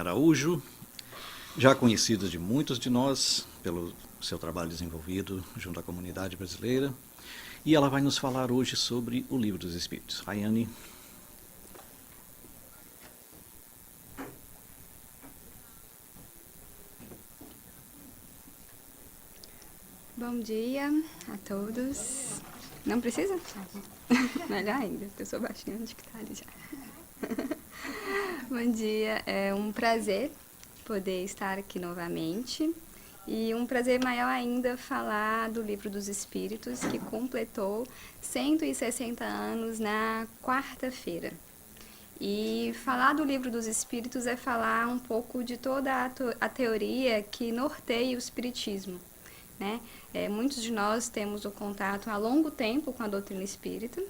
Araújo, já conhecida de muitos de nós pelo seu trabalho desenvolvido junto à comunidade brasileira, e ela vai nos falar hoje sobre o Livro dos Espíritos. Rayane. Bom dia a todos. Não precisa? Melhor ainda, porque eu sou baixinha, acho que tá ali já. Bom dia, é um prazer poder estar aqui novamente. E um prazer maior ainda falar do Livro dos Espíritos, que completou 160 anos na quarta-feira. E falar do Livro dos Espíritos é falar um pouco de toda a teoria que norteia o Espiritismo. Né? Muitos de nós temos o contato há longo tempo com a doutrina espírita,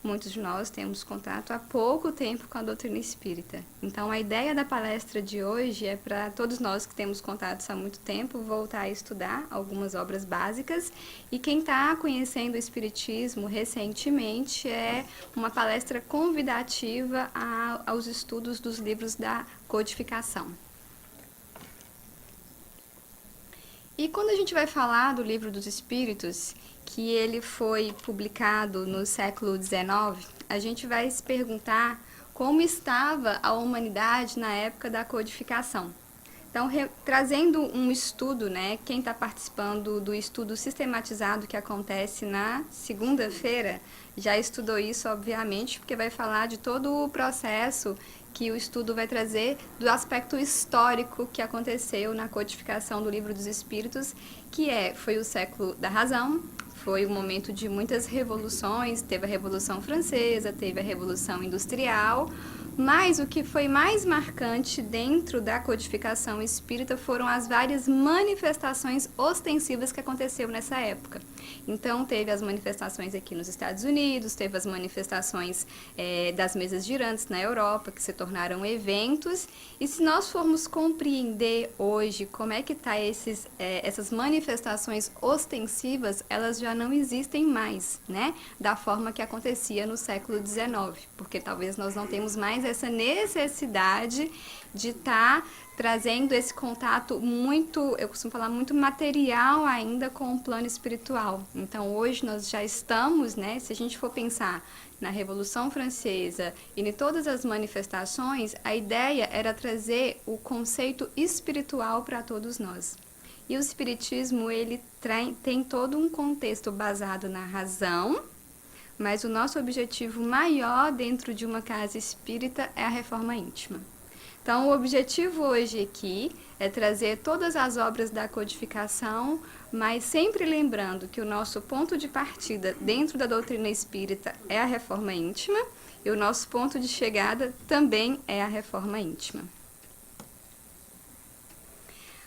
muitos de nós temos contato há pouco tempo com a doutrina espírita. Então, a ideia da palestra de hoje é para todos nós que temos contatos há muito tempo voltar a estudar algumas obras básicas, e quem está conhecendo o espiritismo recentemente é uma palestra convidativa aos estudos dos livros da codificação. E quando a gente vai falar do Livro dos Espíritos, que ele foi publicado no século XIX, a gente vai se perguntar como estava a humanidade na época da codificação. Então, trazendo um estudo, né, quem está participando do estudo sistematizado que acontece na segunda-feira, já estudou isso, obviamente, porque vai falar de todo o processo que o estudo vai trazer do aspecto histórico que aconteceu na codificação do Livro dos Espíritos, que foi o século da razão, foi um momento de muitas revoluções, teve a Revolução Francesa, teve a Revolução Industrial, mas o que foi mais marcante dentro da codificação espírita foram as várias manifestações ostensivas que aconteceram nessa época. Então, teve as manifestações aqui nos Estados Unidos, teve as manifestações das mesas girantes na Europa, que se tornaram eventos, e se nós formos compreender hoje como é que está essas manifestações ostensivas, elas já não existem mais, né? Da forma que acontecia no século XIX, porque talvez nós não temos mais essa necessidade de estar trazendo esse contato muito, eu costumo falar, muito material ainda com o plano espiritual. Então, hoje nós já estamos, né, se a gente for pensar na Revolução Francesa e em todas as manifestações, a ideia era trazer o conceito espiritual para todos nós. E o espiritismo, ele tem todo um contexto baseado na razão, mas o nosso objetivo maior dentro de uma casa espírita é a reforma íntima. Então, o objetivo hoje aqui é trazer todas as obras da codificação, mas sempre lembrando que o nosso ponto de partida dentro da doutrina espírita é a reforma íntima, e o nosso ponto de chegada também é a reforma íntima.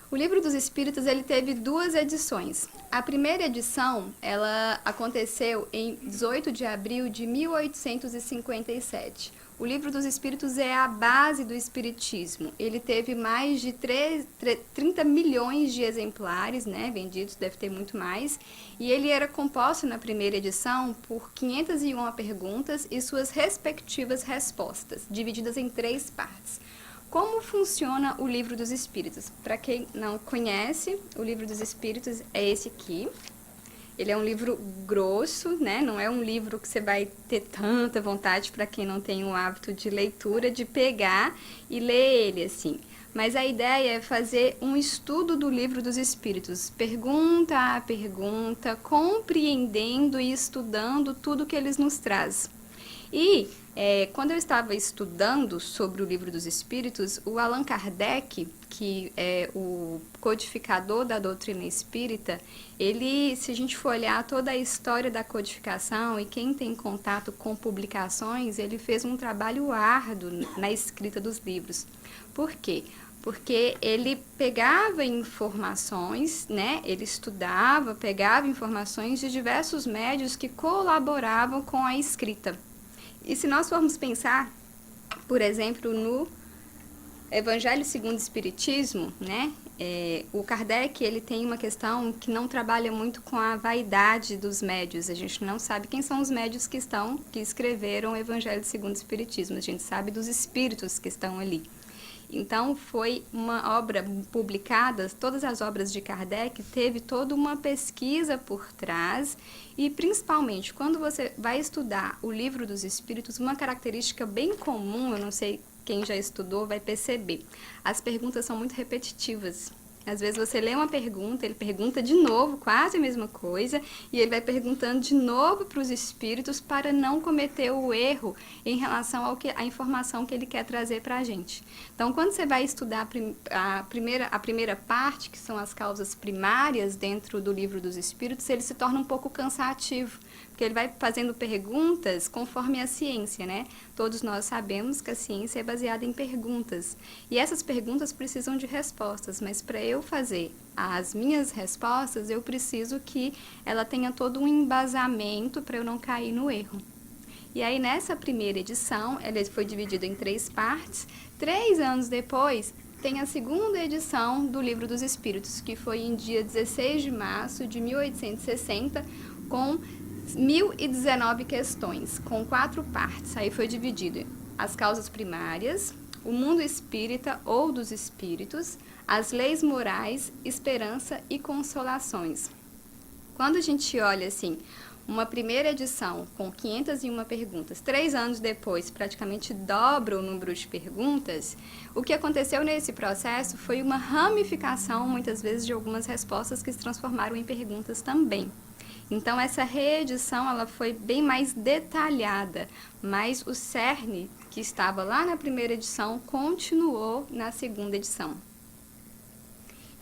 O Livro dos Espíritos, ele teve 2 edições. A primeira edição, ela aconteceu em 18 de abril de 1857. O Livro dos Espíritos é a base do espiritismo. Ele teve mais de 30 milhões de exemplares, né, vendidos, deve ter muito mais. E ele era composto na primeira edição por 501 perguntas e suas respectivas respostas, divididas em 3 partes. Como funciona o Livro dos Espíritos? Para quem não conhece, o Livro dos Espíritos é esse aqui. Ele é um livro grosso, né? Não é um livro que você vai ter tanta vontade, para quem não tem o hábito de leitura, de pegar e ler ele assim. Mas a ideia é fazer um estudo do Livro dos Espíritos, pergunta a pergunta, compreendendo e estudando tudo que eles nos trazem. E quando eu estava estudando sobre o Livro dos Espíritos, o Allan Kardec, que é o codificador da doutrina espírita, ele, se a gente for olhar toda a história da codificação, e quem tem contato com publicações, ele fez um trabalho árduo na escrita dos livros. Por quê? Porque ele pegava informações, né? Ele estudava, pegava informações de diversos médios que colaboravam com a escrita. E se nós formos pensar, por exemplo, no Evangelho segundo o Espiritismo, né? O Kardec, ele tem uma questão que não trabalha muito com a vaidade dos médios. A gente não sabe quem são os médios que escreveram o Evangelho segundo o Espiritismo. A gente sabe dos espíritos que estão ali. Então, foi uma obra publicada, todas as obras de Kardec, teve toda uma pesquisa por trás e, principalmente, quando você vai estudar o Livro dos Espíritos, uma característica bem comum, eu não sei quem já estudou vai perceber, as perguntas são muito repetitivas. Às vezes você lê uma pergunta, ele pergunta de novo, quase a mesma coisa, e ele vai perguntando de novo para os espíritos para não cometer o erro em relação à informação que ele quer trazer para a gente. Então, quando você vai estudar a primeira parte, que são as causas primárias dentro do Livro dos Espíritos, ele se torna um pouco cansativo, porque ele vai fazendo perguntas conforme a ciência, né? Todos nós sabemos que a ciência é baseada em perguntas. E essas perguntas precisam de respostas, mas para eu fazer as minhas respostas, eu preciso que ela tenha todo um embasamento para eu não cair no erro. E aí, nessa primeira edição, ela foi dividida em 3 partes. 3 anos depois, tem a segunda edição do Livro dos Espíritos, que foi em dia 16 de março de 1860, com 1019 questões, com 4 partes. Aí foi dividido as causas primárias, o mundo espírita ou dos espíritos, as leis morais, esperança e consolações. Quando a gente olha assim, uma primeira edição com 501 perguntas, 3 anos depois praticamente dobra o número de perguntas, o que aconteceu nesse processo foi uma ramificação, muitas vezes, de algumas respostas que se transformaram em perguntas também. Então, essa reedição ela foi bem mais detalhada, mas o cerne que estava lá na primeira edição continuou na segunda edição.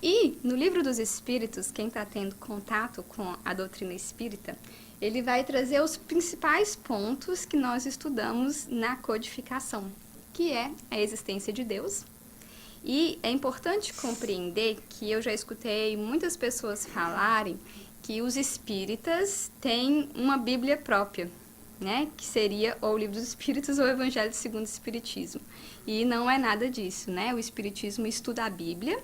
E no Livro dos Espíritos, quem está tendo contato com a doutrina espírita, ele vai trazer os principais pontos que nós estudamos na codificação, que é a existência de Deus. E é importante compreender que eu já escutei muitas pessoas falarem que os espíritas têm uma Bíblia própria, né? Que seria ou o Livro dos Espíritos ou o Evangelho segundo o Espiritismo. E não é nada disso, né? O Espiritismo estuda a Bíblia.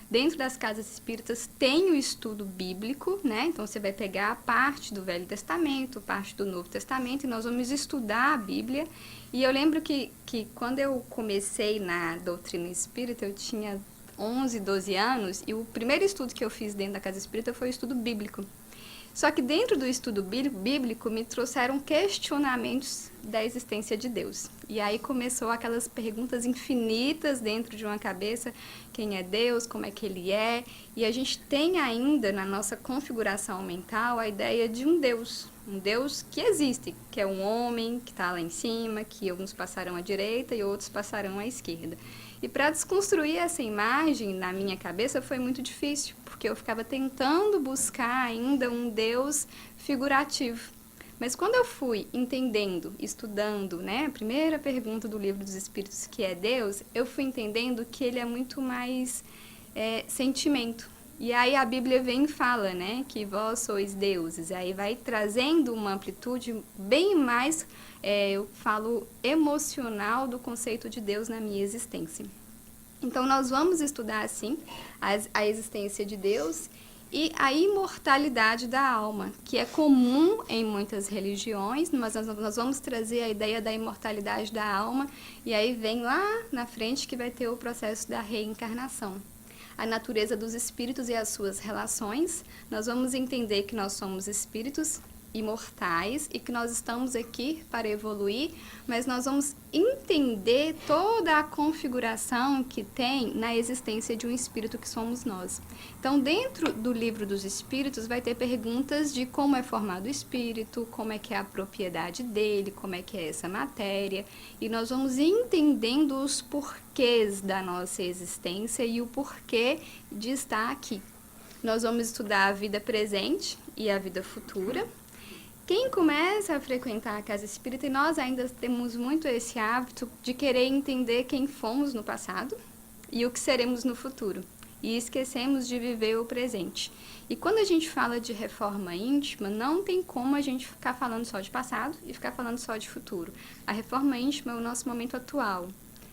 Dentro das casas espíritas tem o estudo bíblico, né? Então você vai pegar a parte do Velho Testamento, parte do Novo Testamento, e nós vamos estudar a Bíblia. E eu lembro que quando eu comecei na doutrina espírita, eu tinha 11, 12 anos, e o primeiro estudo que eu fiz dentro da casa espírita foi o estudo bíblico. Só que dentro do estudo bíblico me trouxeram questionamentos da existência de Deus. E aí começou aquelas perguntas infinitas dentro de uma cabeça: quem é Deus, como é que ele é? E a gente tem ainda na nossa configuração mental a ideia de um Deus que existe, que é um homem que está lá em cima, que alguns passarão à direita e outros passarão à esquerda. E para desconstruir essa imagem na minha cabeça foi muito difícil, porque eu ficava tentando buscar ainda um Deus figurativo. Mas quando eu fui entendendo, estudando, né, a primeira pergunta do Livro dos Espíritos, que é Deus, eu fui entendendo que ele é muito mais sentimento. E aí a Bíblia vem e fala, né, que vós sois deuses. E aí vai trazendo uma amplitude bem mais, eu falo, emocional do conceito de Deus na minha existência. Então nós vamos estudar, assim, a existência de Deus e a imortalidade da alma, que é comum em muitas religiões, mas nós vamos trazer a ideia da imortalidade da alma, e aí vem lá na frente que vai ter o processo da reencarnação. A natureza dos espíritos e as suas relações, nós vamos entender que nós somos espíritos imortais e que nós estamos aqui para evoluir, mas nós vamos entender toda a configuração que tem na existência de um espírito que somos nós. Então, dentro do Livro dos Espíritos vai ter perguntas de como é formado o espírito, como é que é a propriedade dele, como é que é essa matéria, e nós vamos entendendo os porquês da nossa existência e o porquê de estar aqui. Nós vamos estudar a vida presente e a vida futura. Quem começa a frequentar a casa espírita, e nós ainda temos muito esse hábito de querer entender quem fomos no passado e o que seremos no futuro, e esquecemos de viver o presente. E quando a gente fala de reforma íntima, não tem como a gente ficar falando só de passado e ficar falando só de futuro. A reforma íntima é o nosso momento atual.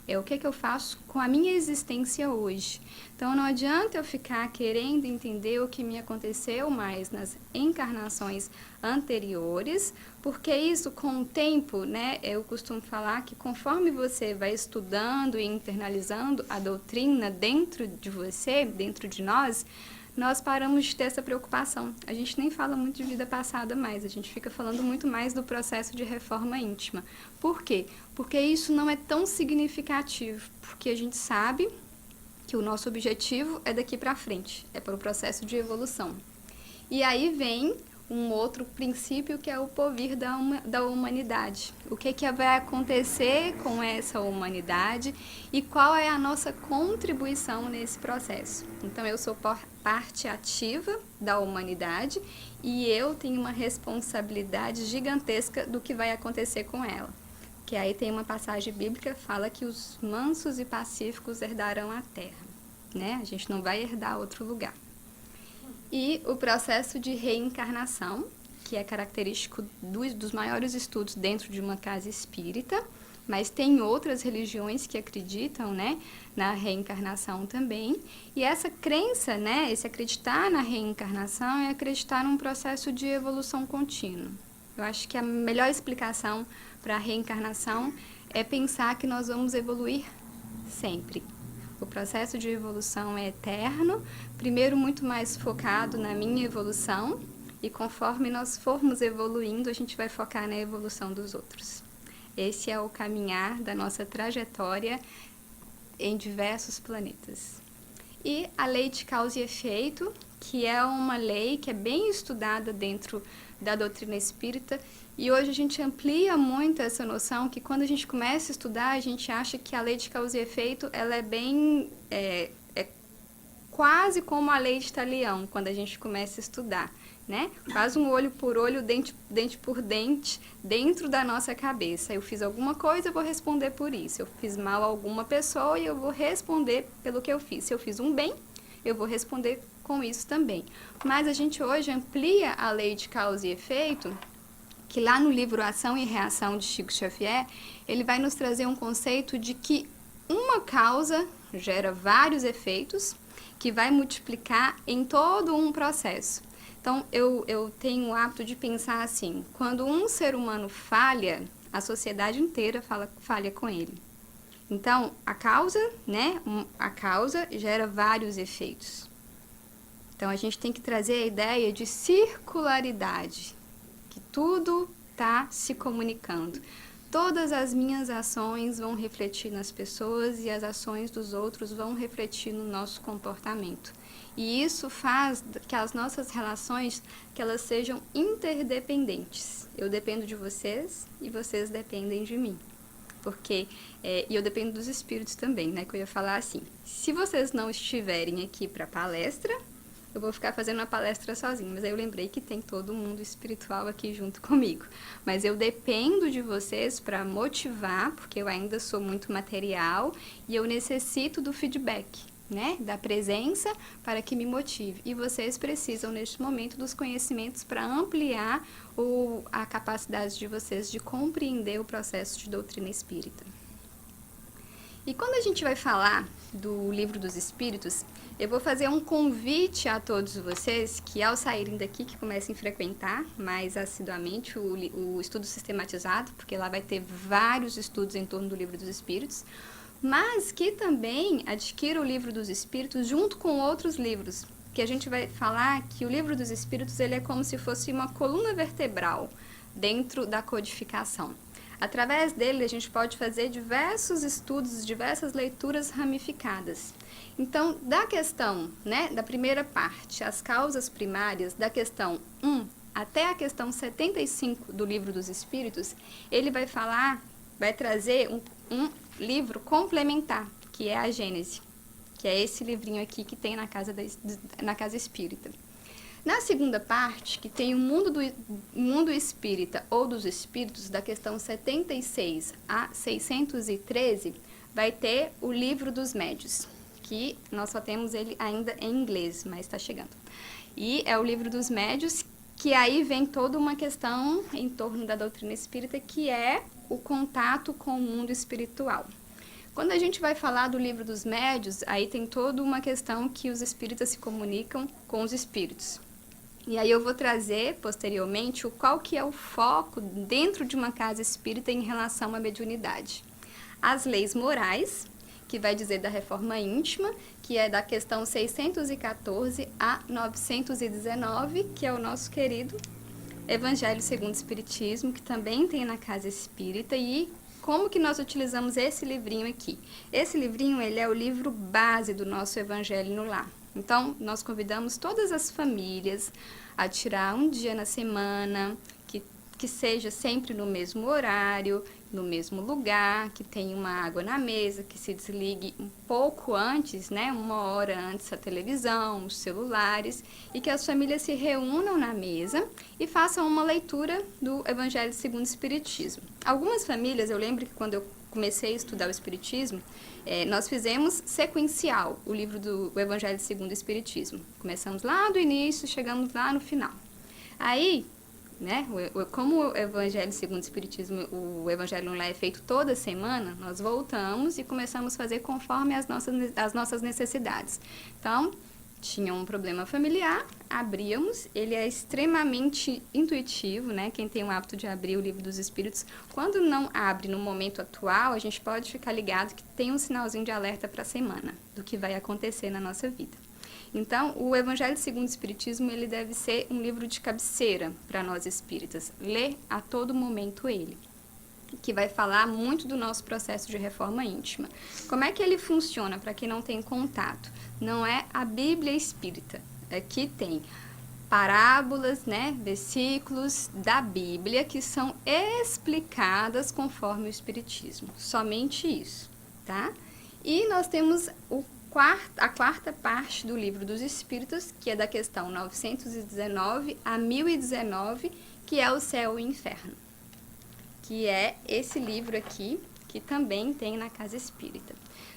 É o que eu faço com a minha existência hoje. Então, não adianta eu ficar querendo entender o que me aconteceu mais nas encarnações anteriores, porque isso, com o tempo, né, eu costumo falar que conforme você vai estudando e internalizando a doutrina dentro de você, dentro de nós paramos de ter essa preocupação. A gente nem fala muito de vida passada mais, a gente fica falando muito mais do processo de reforma íntima. Por quê? Porque isso não é tão significativo, porque a gente sabe que o nosso objetivo é daqui para frente, é para o processo de evolução. E aí vem um outro princípio que é o porvir da humanidade. O que vai acontecer com essa humanidade e qual é a nossa contribuição nesse processo. Então, eu sou parte ativa da humanidade e eu tenho uma responsabilidade gigantesca do que vai acontecer com ela. Que aí tem uma passagem bíblica que fala que os mansos e pacíficos herdarão a terra, né? A gente não vai herdar outro lugar. E o processo de reencarnação, que é característico dos maiores estudos dentro de uma casa espírita, mas tem outras religiões que acreditam, né, na reencarnação também. E essa crença, né, esse acreditar na reencarnação é acreditar num processo de evolução contínua. Eu acho que a melhor explicação para a reencarnação é pensar que nós vamos evoluir sempre. O processo de evolução é eterno, primeiro muito mais focado na minha evolução, e conforme nós formos evoluindo, a gente vai focar na evolução dos outros. Esse é o caminhar da nossa trajetória em diversos planetas. E a lei de causa e efeito, que é uma lei que é bem estudada dentro da doutrina espírita, e hoje a gente amplia muito essa noção que quando a gente começa a estudar, a gente acha que a lei de causa e efeito ela é bem... é quase como a lei de Talião, quando a gente começa a estudar, né? Quase um olho por olho, dente por dente, dentro da nossa cabeça. Eu fiz alguma coisa, eu vou responder por isso. Eu fiz mal a alguma pessoa e eu vou responder pelo que eu fiz. Se eu fiz um bem, eu vou responder com isso também. Mas a gente hoje amplia a lei de causa e efeito, que lá no livro Ação e Reação de Chico Xavier, ele vai nos trazer um conceito de que uma causa gera vários efeitos, que vai multiplicar em todo um processo. Então, eu tenho o hábito de pensar assim, quando um ser humano falha, a sociedade inteira falha com ele. Então, a causa, né, a causa gera vários efeitos. Então, a gente tem que trazer a ideia de circularidade, que tudo está se comunicando. Todas as minhas ações vão refletir nas pessoas e as ações dos outros vão refletir no nosso comportamento. E isso faz que as nossas relações, que elas sejam interdependentes. Eu dependo de vocês e vocês dependem de mim. Porque, e eu dependo dos espíritos também, né? Que eu ia falar assim, se vocês não estiverem aqui para a palestra, eu vou ficar fazendo uma palestra sozinha, mas aí eu lembrei que tem todo mundo espiritual aqui junto comigo. Mas eu dependo de vocês para motivar, porque eu ainda sou muito material e eu necessito do feedback, né? Da presença para que me motive. E vocês precisam, neste momento, dos conhecimentos para ampliar a capacidade de vocês de compreender o processo de doutrina espírita. E quando a gente vai falar do Livro dos Espíritos, eu vou fazer um convite a todos vocês que, ao saírem daqui, que comecem a frequentar mais assiduamente o estudo sistematizado, porque lá vai ter vários estudos em torno do Livro dos Espíritos, mas que também adquira o Livro dos Espíritos junto com outros livros, que a gente vai falar que o Livro dos Espíritos ele é como se fosse uma coluna vertebral dentro da codificação. Através dele, a gente pode fazer diversos estudos, diversas leituras ramificadas. Então, da questão, né, da primeira parte, as causas primárias, da questão 1 até a questão 75 do Livro dos Espíritos, ele vai trazer um livro complementar, que é a Gênese, que é esse livrinho aqui que tem na casa espírita. Na segunda parte, que tem o mundo espírita ou dos espíritos, da questão 76 a 613, vai ter o Livro dos Médiuns, que nós só temos ele ainda em inglês, mas está chegando. E é o Livro dos Médiuns, que aí vem toda uma questão em torno da doutrina espírita, que é o contato com o mundo espiritual. Quando a gente vai falar do livro dos médiuns, aí tem toda uma questão que os espíritas se comunicam com os espíritos. E aí eu vou trazer, posteriormente, qual que é o foco dentro de uma casa espírita em relação à mediunidade. As leis morais, que vai dizer da reforma íntima, que é da questão 614 a 919, que é o nosso querido Evangelho segundo o Espiritismo, que também tem na casa espírita. E como que nós utilizamos esse livrinho aqui? Esse livrinho, ele é o livro base do nosso Evangelho no Lar. Então, nós convidamos todas as famílias a tirar um dia na semana, que seja sempre no mesmo horário, no mesmo lugar, que tenha uma água na mesa, que se desligue um pouco antes, né, 1 hora antes a televisão, os celulares, e que as famílias se reúnam na mesa e façam uma leitura do Evangelho segundo o Espiritismo. Algumas famílias, eu lembro que quando eu comecei a estudar o Espiritismo, nós fizemos sequencial o livro do Evangelho segundo o Espiritismo. Começamos lá do início, chegamos lá no final. Aí, né, como o Evangelho segundo o Espiritismo, o Evangelho no Lar é feito toda semana, nós voltamos e começamos a fazer conforme as nossas necessidades. Então, tinha um problema familiar, abríamos, ele é extremamente intuitivo, né? Quem tem o hábito de abrir o livro dos Espíritos, quando não abre no momento atual, a gente pode ficar ligado que tem um sinalzinho de alerta para a semana, do que vai acontecer na nossa vida. Então, o Evangelho segundo o Espiritismo, ele deve ser um livro de cabeceira para nós espíritas, ler a todo momento ele, que vai falar muito do nosso processo de reforma íntima. Como é que ele funciona, para quem não tem contato? Não é a Bíblia espírita. Aqui tem parábolas, né, versículos da Bíblia que são explicadas conforme o Espiritismo. Somente isso, tá? E nós temos a quarta parte do Livro dos Espíritos, que é da questão 919 a 1019, que é o Céu e o Inferno, que é esse livro aqui, que também tem na Casa Espírita.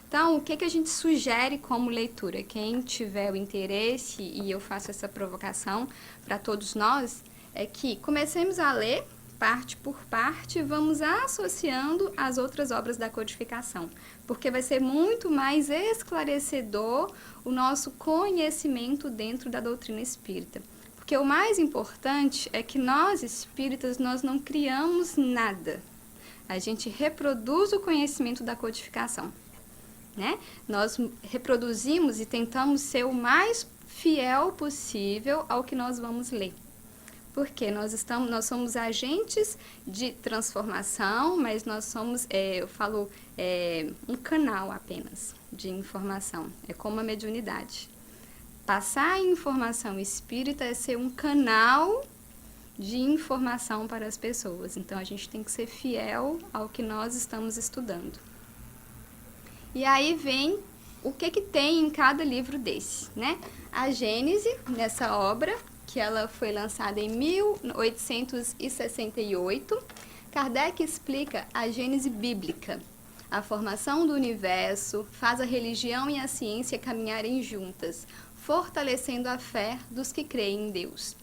Então, o que a gente sugere como leitura? Quem tiver o interesse, e eu faço essa provocação para todos nós, é que comecemos a ler parte por parte e vamos associando as outras obras da codificação, porque vai ser muito mais esclarecedor o nosso conhecimento dentro da doutrina espírita. Porque o mais importante é que nós espíritas, nós não criamos nada. A gente reproduz o conhecimento da codificação, né? Nós reproduzimos e tentamos ser o mais fiel possível ao que nós vamos ler. Porque nós somos agentes de transformação, mas nós somos, um canal apenas de informação. É como a mediunidade. Passar a informação espírita é ser um canal de informação para as pessoas. Então, a gente tem que ser fiel ao que nós estamos estudando. E aí vem o que tem em cada livro desse, né? A Gênese, nessa obra, que ela foi lançada em 1868, Kardec explica a Gênese bíblica, a formação do universo, faz a religião e a ciência caminharem juntas, fortalecendo a fé dos que creem em Deus.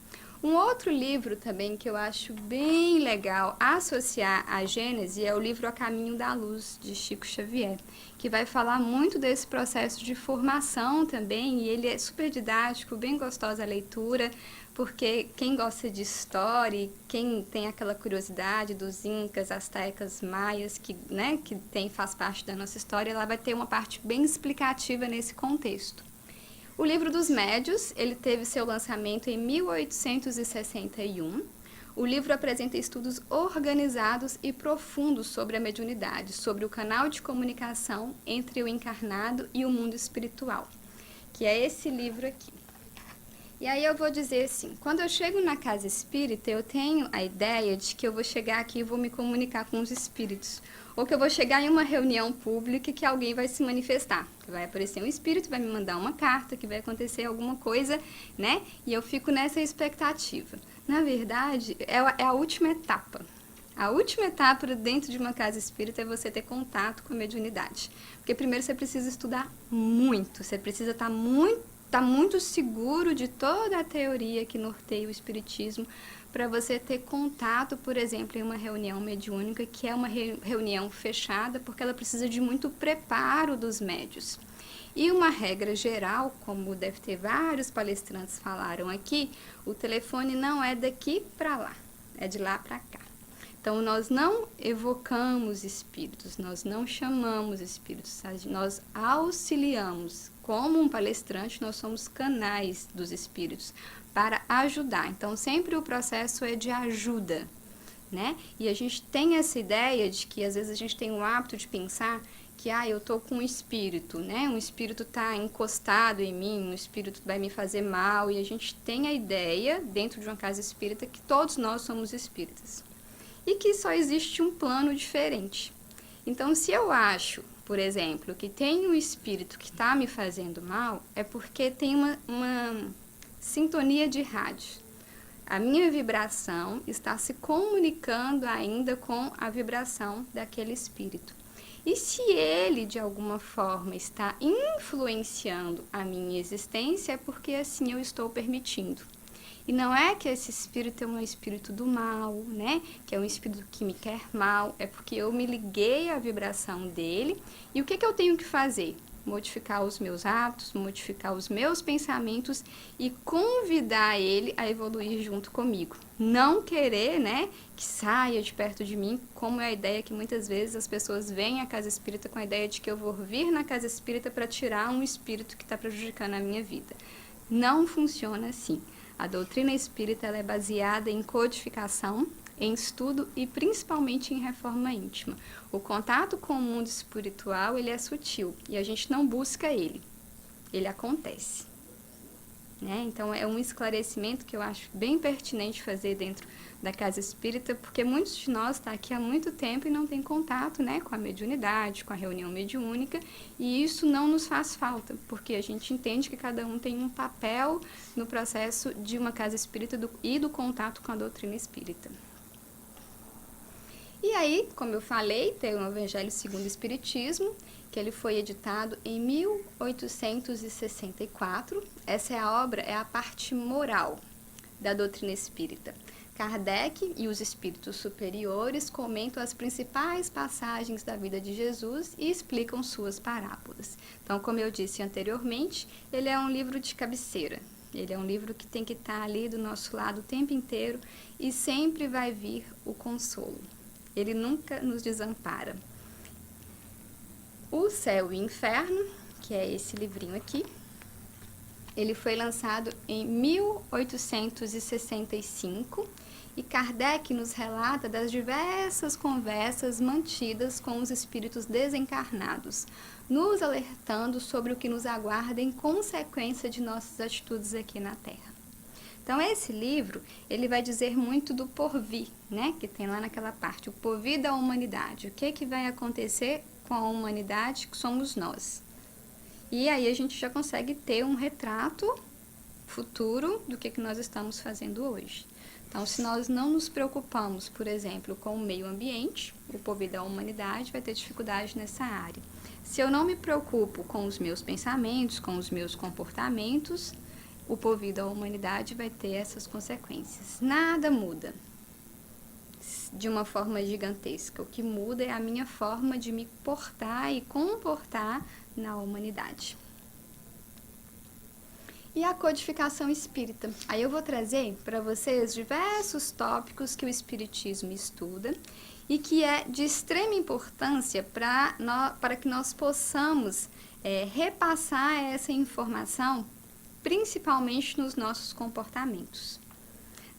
Um outro livro também que eu acho bem legal associar à Gênese é o livro A Caminho da Luz, de Chico Xavier, que vai falar muito desse processo de formação também, e ele é super didático, bem gostosa a leitura, porque quem gosta de história, quem tem aquela curiosidade dos incas, astecas, maias, que faz parte da nossa história, ela vai ter uma parte bem explicativa nesse contexto. O Livro dos Médiuns, ele teve seu lançamento em 1861. O livro apresenta estudos organizados e profundos sobre a mediunidade, sobre o canal de comunicação entre o encarnado e o mundo espiritual, que é esse livro aqui. E aí eu vou dizer assim, quando eu chego na casa espírita, eu tenho a ideia de que eu vou chegar aqui e vou me comunicar com os espíritos. Ou que eu vou chegar em uma reunião pública e que alguém vai se manifestar. Que vai aparecer um espírito, vai me mandar uma carta, que vai acontecer alguma coisa, né? E eu fico nessa expectativa. Na verdade, é a última etapa. A última etapa dentro de uma casa espírita é você ter contato com a mediunidade. Porque primeiro você precisa estudar muito, você precisa estar muito seguro de toda a teoria que norteia o espiritismo para você ter contato, por exemplo, em uma reunião mediúnica, que é uma reunião fechada, porque ela precisa de muito preparo dos médios. E uma regra geral, como deve ter vários palestrantes falaram aqui, o telefone não é daqui para lá, é de lá para cá. Então, nós não evocamos espíritos, nós não chamamos espíritos, nós auxiliamos. Como um palestrante, nós somos canais dos espíritos para ajudar. Então, sempre o processo é de ajuda, né? E a gente tem essa ideia de que, às vezes, a gente tem o hábito de pensar que, eu tô com um espírito, né? Um espírito tá encostado em mim, um espírito vai me fazer mal, e a gente tem a ideia, dentro de uma casa espírita, que todos nós somos espíritas. E que só existe um plano diferente. Então, se eu acho, por exemplo, que tem um espírito que está me fazendo mal, é porque tem uma sintonia de rádio. A minha vibração está se comunicando ainda com a vibração daquele espírito. E se ele, de alguma forma, está influenciando a minha existência, é porque assim eu estou permitindo. E não é que esse espírito é um espírito do mal, né? Que é um espírito que me quer mal, é porque eu me liguei à vibração dele. E o que eu tenho que fazer? Modificar os meus hábitos, modificar os meus pensamentos e convidar ele a evoluir junto comigo. Não querer, né, que saia de perto de mim, como é a ideia que muitas vezes as pessoas vêm à casa espírita com a ideia de que eu vou vir na casa espírita para tirar um espírito que está prejudicando a minha vida. Não funciona assim. A doutrina espírita ela é baseada em codificação, em estudo e principalmente em reforma íntima. O contato com o mundo espiritual ele é sutil e a gente não busca ele acontece. Né? Então é um esclarecimento que eu acho bem pertinente fazer dentro da casa espírita, porque muitos de nós estão aqui há muito tempo e não tem contato, né, com a mediunidade, com a reunião mediúnica, e isso não nos faz falta, porque a gente entende que cada um tem um papel no processo de uma casa espírita e do contato com a doutrina espírita. E aí, como eu falei, tem o Evangelho segundo o Espiritismo, que ele foi editado em 1864. Essa é a obra, é a parte moral da doutrina espírita. Kardec e os espíritos superiores comentam as principais passagens da vida de Jesus e explicam suas parábolas. Então, como eu disse anteriormente, ele é um livro de cabeceira. Ele é um livro que tem que estar ali do nosso lado o tempo inteiro e sempre vai vir o consolo. Ele nunca nos desampara. O Céu e o Inferno, que é esse livrinho aqui, ele foi lançado em 1865 e Kardec nos relata das diversas conversas mantidas com os espíritos desencarnados, nos alertando sobre o que nos aguarda em consequência de nossas atitudes aqui na Terra. Então, esse livro, ele vai dizer muito do porvir, né? Que tem lá naquela parte, o porvir da humanidade. O que vai acontecer com a humanidade, que somos nós. E aí a gente já consegue ter um retrato futuro do que nós estamos fazendo hoje. Então, se nós não nos preocupamos, por exemplo, com o meio ambiente, o porvir da humanidade vai ter dificuldade nessa área. Se eu não me preocupo com os meus pensamentos, com os meus comportamentos, o porvir da humanidade vai ter essas consequências. Nada muda de uma forma gigantesca. O que muda é a minha forma de me portar e comportar na humanidade. E a codificação espírita. Aí eu vou trazer para vocês diversos tópicos que o Espiritismo estuda e que é de extrema importância para que nós possamos repassar essa informação principalmente nos nossos comportamentos,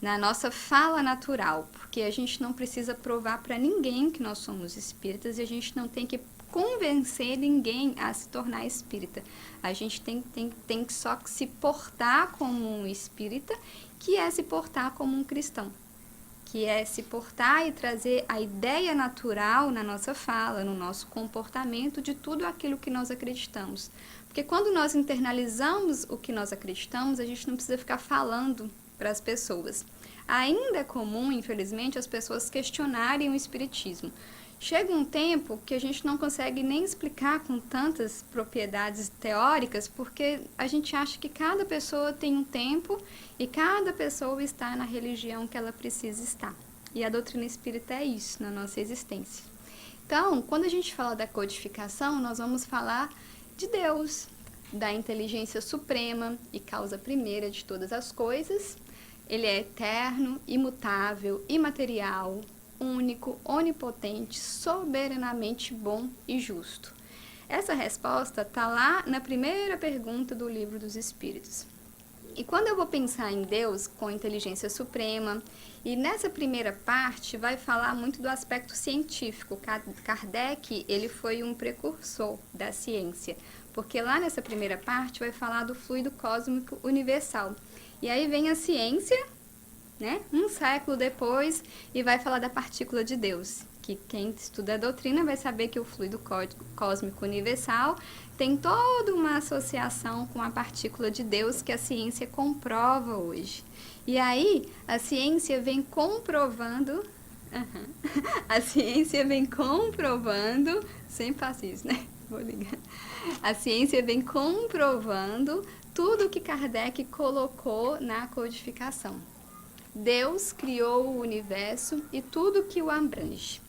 na nossa fala natural, porque a gente não precisa provar para ninguém que nós somos espíritas e a gente não tem que convencer ninguém a se tornar espírita. A gente tem que só se portar como um espírita, que é se portar como um cristão, que é se portar e trazer a ideia natural na nossa fala, no nosso comportamento de tudo aquilo que nós acreditamos. Porque quando nós internalizamos o que nós acreditamos, a gente não precisa ficar falando para as pessoas. Ainda é comum, infelizmente, as pessoas questionarem o espiritismo. chega um tempo que a gente não consegue nem explicar com tantas propriedades teóricas, porque a gente acha que cada pessoa tem um tempo e cada pessoa está na religião que ela precisa estar. E a doutrina espírita é isso, na nossa existência. Então, quando a gente fala da codificação, nós vamos falar de Deus, da inteligência suprema e causa primeira de todas as coisas. Ele é eterno, imutável, imaterial, único, onipotente, soberanamente bom e justo. Essa resposta está lá na primeira pergunta do Livro dos Espíritos. E quando eu vou pensar em Deus com inteligência suprema, e nessa primeira parte vai falar muito do aspecto científico. Kardec, ele foi um precursor da ciência, porque lá nessa primeira parte vai falar do fluido cósmico universal. E aí vem a ciência, né, um século depois, e vai falar da partícula de Deus, que quem estuda a doutrina vai saber que o fluido cósmico universal tem toda uma associação com a partícula de Deus que a ciência comprova hoje. E aí a ciência vem comprovando, a ciência vem comprovando, sempre faço isso, né? Vou ligar. A ciência vem comprovando tudo que Kardec colocou na codificação. Deus criou o universo e tudo que o abrange.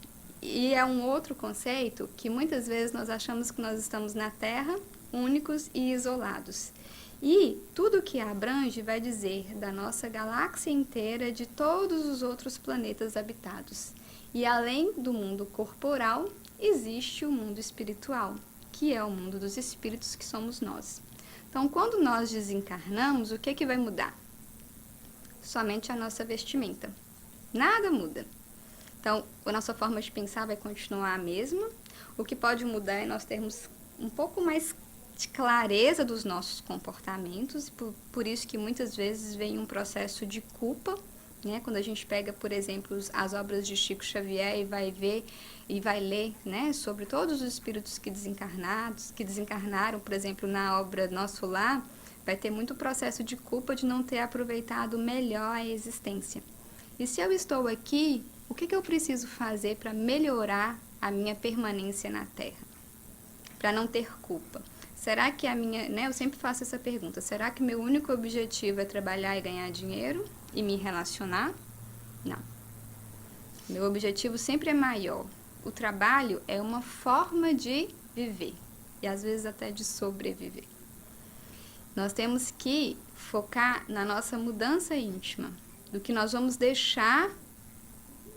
E é um outro conceito que muitas vezes nós achamos que nós estamos na Terra, únicos e isolados. E tudo que abrange vai dizer da nossa galáxia inteira, de todos os outros planetas habitados. E além do mundo corporal, existe o mundo espiritual, que é o mundo dos espíritos, que somos nós. Então, quando nós desencarnamos, o que vai mudar? Somente a nossa vestimenta. Nada muda. Então, a nossa forma de pensar vai continuar a mesma. O que pode mudar é nós termos um pouco mais de clareza dos nossos comportamentos. Por isso que muitas vezes vem um processo de culpa, né? Quando a gente pega, por exemplo, as obras de Chico Xavier e vai ver e vai ler, né, sobre todos os espíritos que desencarnaram, por exemplo, na obra Nosso Lar, vai ter muito processo de culpa de não ter aproveitado melhor a existência. E se eu estou aqui, o que eu preciso fazer para melhorar a minha permanência na Terra? Para não ter culpa. Será que eu sempre faço essa pergunta, será que meu único objetivo é trabalhar e ganhar dinheiro e me relacionar? Não. Meu objetivo sempre é maior. O trabalho é uma forma de viver e às vezes até de sobreviver. Nós temos que focar na nossa mudança íntima, do que nós vamos deixar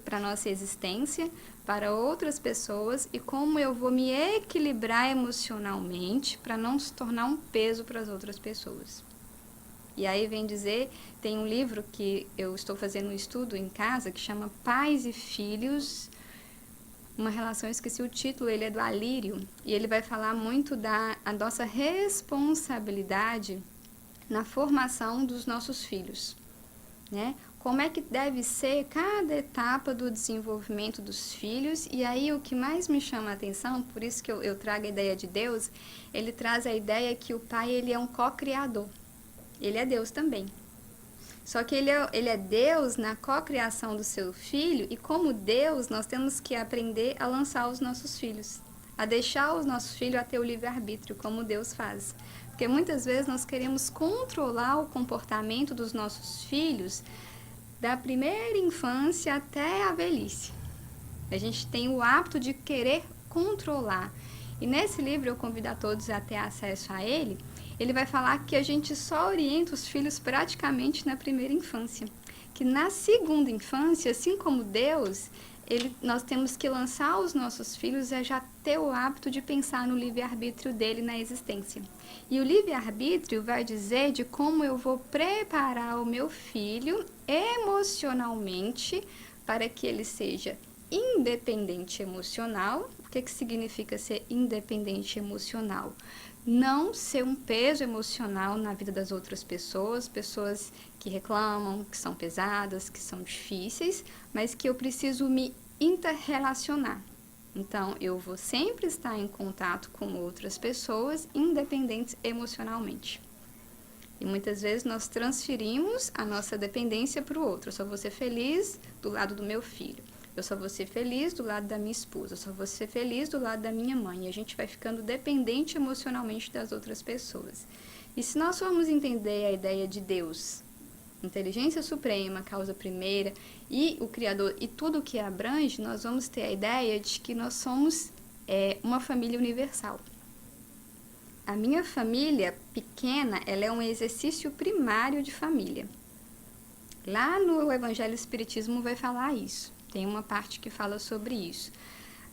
para a nossa existência, para outras pessoas, e como eu vou me equilibrar emocionalmente para não se tornar um peso para as outras pessoas. E aí vem dizer, tem um livro que eu estou fazendo um estudo em casa, que chama Pais e Filhos, uma relação, eu esqueci o título, ele é do Alírio, e ele vai falar muito da nossa responsabilidade na formação dos nossos filhos, né? Como é que deve ser cada etapa do desenvolvimento dos filhos. E aí o que mais me chama a atenção, por isso que eu trago a ideia de Deus, ele traz a ideia que o pai, ele é um co-criador, ele é Deus também. Só que ele é Deus na cocriação do seu filho, e como Deus, nós temos que aprender a lançar os nossos filhos, a deixar os nossos filhos a ter o livre-arbítrio, como Deus faz. Porque muitas vezes nós queremos controlar o comportamento dos nossos filhos da primeira infância até a velhice. A gente tem o hábito de querer controlar. E nesse livro, eu convido a todos a ter acesso a ele, ele vai falar que a gente só orienta os filhos praticamente na primeira infância. Que na segunda infância, assim como Deus, nós temos que lançar os nossos filhos a já ter o hábito de pensar no livre-arbítrio dele na existência. E o livre-arbítrio vai dizer de como eu vou preparar o meu filho emocionalmente para que ele seja independente emocional. O que significa ser independente emocional? Não ser um peso emocional na vida das outras pessoas, pessoas que reclamam, que são pesadas, que são difíceis, mas que eu preciso me interrelacionar. Então, eu vou sempre estar em contato com outras pessoas, independentes emocionalmente. E muitas vezes nós transferimos a nossa dependência para o outro. Eu só vou ser feliz do lado do meu filho. Eu só vou ser feliz do lado da minha esposa, eu só vou ser feliz do lado da minha mãe. E a gente vai ficando dependente emocionalmente das outras pessoas. E se nós formos entender a ideia de Deus, inteligência suprema, causa primeira, e o Criador e tudo o que abrange, nós vamos ter a ideia de que nós somos uma família universal. A minha família pequena, ela é um exercício primário de família. Lá no Evangelho Espiritismo vai falar isso. Tem uma parte que fala sobre isso.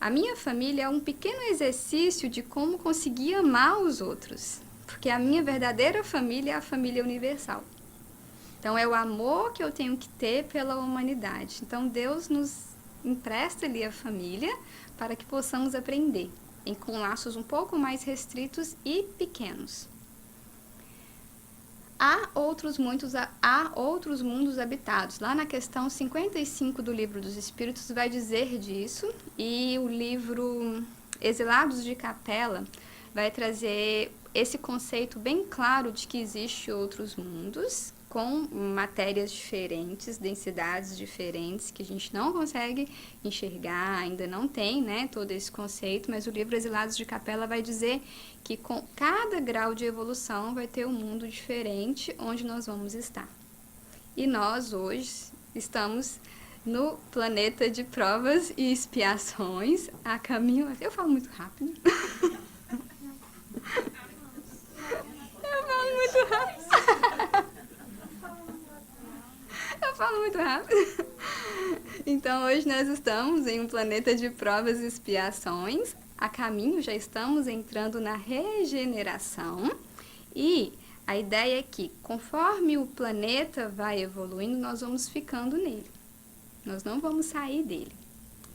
A minha família é um pequeno exercício de como conseguir amar os outros. Porque a minha verdadeira família é a família universal. Então, é o amor que eu tenho que ter pela humanidade. Então, Deus nos empresta ali a família para que possamos aprender com laços um pouco mais restritos e pequenos. Há outros mundos habitados. Lá na questão 55 do Livro dos Espíritos vai dizer disso, e o livro Exilados de Capela vai trazer esse conceito bem claro de que existem outros mundos, com matérias diferentes, densidades diferentes, que a gente não consegue enxergar, ainda não tem, né, todo esse conceito, mas o livro Exilados de Capela vai dizer que com cada grau de evolução vai ter um mundo diferente onde nós vamos estar. E nós hoje estamos no planeta de provas e expiações, a caminho... Eu falo muito rápido. Eu falo muito rápido. Eu falo muito rápido. Então, hoje nós estamos em um planeta de provas e expiações. A caminho, já estamos entrando na regeneração. E a ideia é que, conforme o planeta vai evoluindo, nós vamos ficando nele. Nós não vamos sair dele.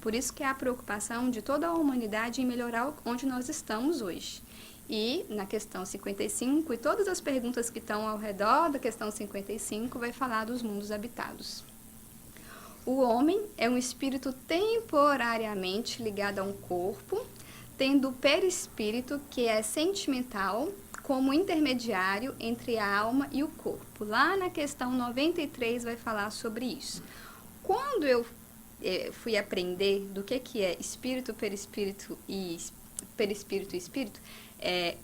Por isso que é a preocupação de toda a humanidade em melhorar onde nós estamos hoje. E na questão 55, e todas as perguntas que estão ao redor da questão 55, vai falar dos mundos habitados. O homem é um espírito temporariamente ligado a um corpo, tendo o perispírito, que é sentimental, como intermediário entre a alma e o corpo. Lá na questão 93 vai falar sobre isso. Quando eu fui aprender do que é espírito, perispírito e espírito,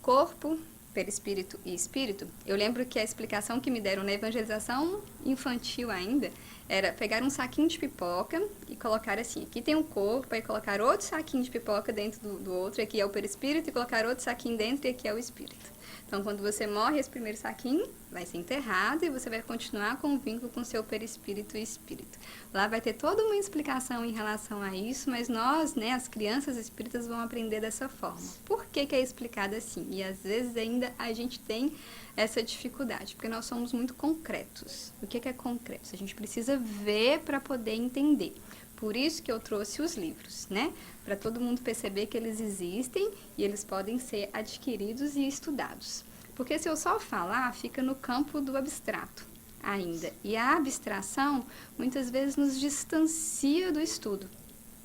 corpo, perispírito e espírito, eu lembro que a explicação que me deram na evangelização infantil ainda era pegar um saquinho de pipoca e colocar assim, aqui tem um corpo, aí colocar outro saquinho de pipoca dentro do outro, aqui é o perispírito, e colocar outro saquinho dentro, e aqui é o espírito. Então, quando você morre, esse primeiro saquinho vai ser enterrado e você vai continuar com o vínculo com seu perispírito e espírito. Lá vai ter toda uma explicação em relação a isso, mas nós, né, as crianças espíritas, vão aprender dessa forma. Por que é explicado assim? E às vezes ainda a gente tem essa dificuldade, porque nós somos muito concretos. O que é concreto? A gente precisa ver para poder entender. Por isso que eu trouxe os livros, né? Para todo mundo perceber que eles existem e eles podem ser adquiridos e estudados. Porque se eu só falar, fica no campo do abstrato ainda. E a abstração, muitas vezes, nos distancia do estudo.